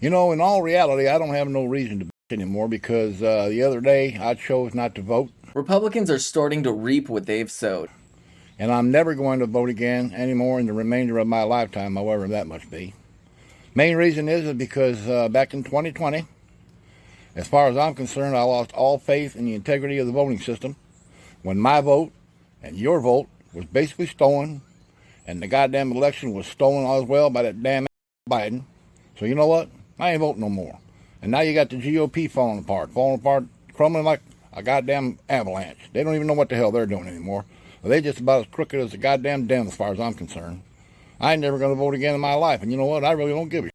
You know, in all reality, I don't have no reason to bitch anymore because the other day I chose not to vote, Republicans are starting to reap what they've sowed. and I'm never going to vote again anymore in the remainder of my lifetime, however that must be. Main reason is because back in 2020, as far as I'm concerned, I lost all faith in the integrity of the voting system when my vote and your vote was basically stolen, and the goddamn election was stolen as well by that damn Biden. So you know what? I ain't voting no more. And now you got the GOP falling apart, crumbling like a goddamn avalanche. They don't even know what the hell they're doing anymore. They're just about as crooked as a goddamn den as far as I'm concerned. I ain't never going to vote again in my life, and you know what? I really don't give a shit.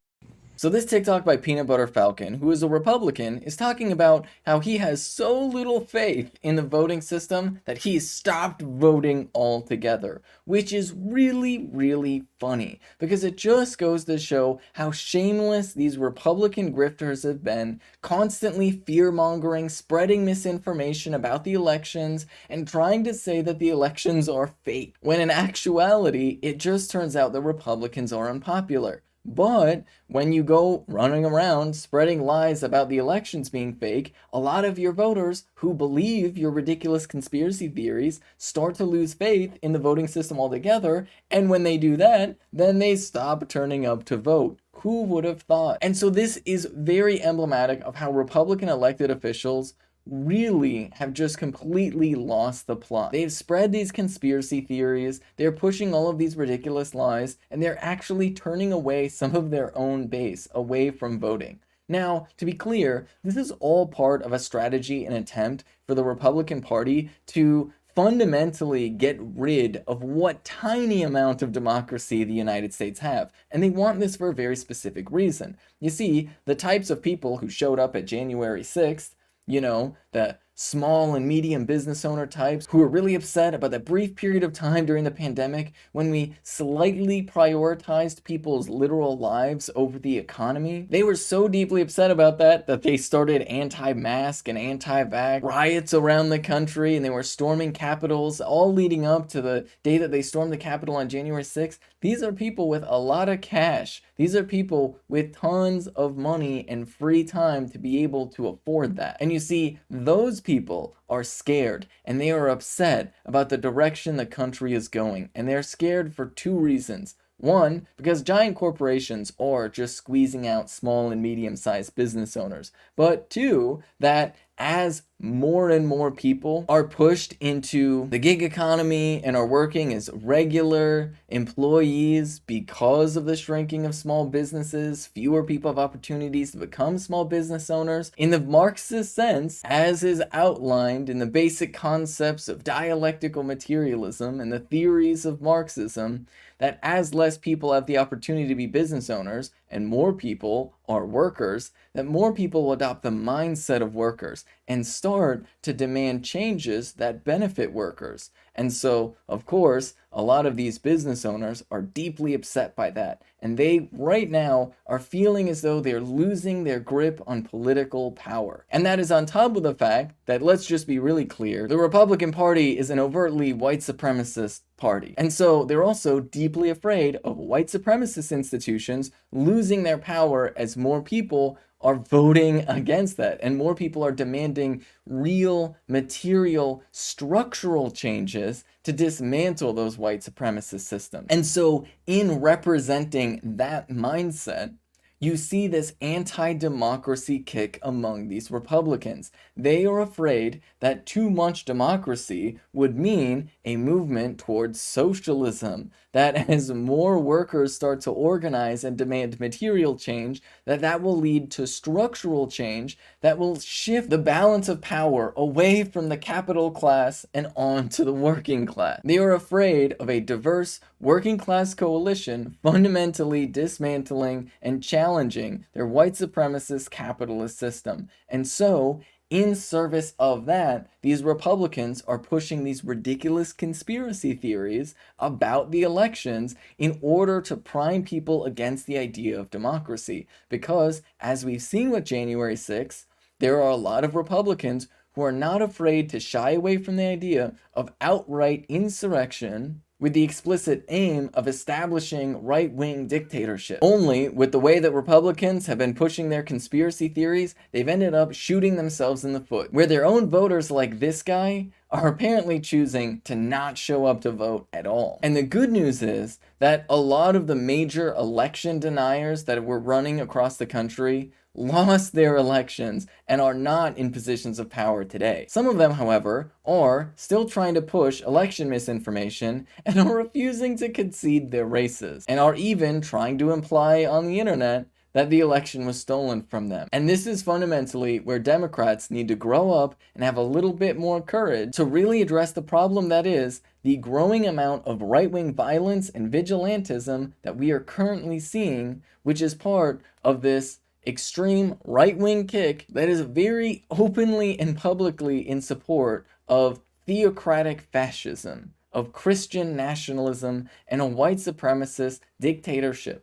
So this TikTok by Peanut Butter Falcon, who is a Republican, is talking about how he has so little faith in the voting system that he stopped voting altogether, which is really, really funny because it just goes to show how shameless these Republican grifters have been, constantly fear-mongering, spreading misinformation about the elections, and trying to say that the elections are fake, when in actuality, it just turns out that Republicans are unpopular. But when you go running around spreading lies about the elections being fake, a lot of your voters who believe your ridiculous conspiracy theories start to lose faith in the voting system altogether. And when they do that, then they stop turning up to vote. Who would have thought? And so this is very emblematic of how Republican elected officials really have just completely lost the plot. They've spread these conspiracy theories, they're pushing all of these ridiculous lies, and they're actually turning away some of their own base away from voting. Now, to be clear, this is all part of a strategy and attempt for the Republican Party to fundamentally get rid of what tiny amount of democracy the United States have. And they want this for a very specific reason. You see, the types of people who showed up at January 6th, the small and medium business owner types who were really upset about that brief period of time during the pandemic when we slightly prioritized people's literal lives over the economy. They were so deeply upset about that they started anti-mask and anti-vax riots around the country, and they were storming capitals, all leading up to the day that they stormed the Capitol on January 6th. These are people with a lot of cash. These are people with tons of money and free time to be able to afford that. And you see, those people are scared and they are upset about the direction the country is going. And they're scared for two reasons. One, because giant corporations are just squeezing out small and medium-sized business owners. But two, that as more and more people are pushed into the gig economy and are working as regular employees because of the shrinking of small businesses, fewer people have opportunities to become small business owners. In the Marxist sense, as is outlined in the basic concepts of dialectical materialism and the theories of Marxism, that as less people have the opportunity to be business owners and more people are workers, that more people will adopt the mindset of workers and start to demand changes that benefit workers. And so, of course, a lot of these business owners are deeply upset by that. And they, right now, are feeling as though they're losing their grip on political power. And that is on top of the fact that, let's just be really clear, the Republican Party is an overtly white supremacist party. And so they're also deeply afraid of white supremacist institutions losing their power as more people are voting against that and more people are demanding real material structural changes to dismantle those white supremacist systems. And so in representing that mindset, you see this anti-democracy kick among these Republicans. They are afraid that too much democracy would mean a movement towards socialism, that as more workers start to organize and demand material change, that will lead to structural change that will shift the balance of power away from the capital class and onto the working class. They are afraid of a diverse working class coalition fundamentally dismantling and challenging their white supremacist capitalist system. And so, in service of that, these Republicans are pushing these ridiculous conspiracy theories about the elections in order to prime people against the idea of democracy. Because, as we've seen with January 6th, there are a lot of Republicans who are not afraid to shy away from the idea of outright insurrection, with the explicit aim of establishing right-wing dictatorship. Only with the way that Republicans have been pushing their conspiracy theories, they've ended up shooting themselves in the foot, where their own voters like this guy are apparently choosing to not show up to vote at all. And the good news is that a lot of the major election deniers that were running across the country lost their elections and are not in positions of power today. Some of them, however, are still trying to push election misinformation and are refusing to concede their races, and are even trying to imply on the internet that the election was stolen from them. And this is fundamentally where Democrats need to grow up and have a little bit more courage to really address the problem that is the growing amount of right-wing violence and vigilantism that we are currently seeing, which is part of this extreme right-wing kick that is very openly and publicly in support of theocratic fascism, of Christian nationalism, and a white supremacist dictatorship.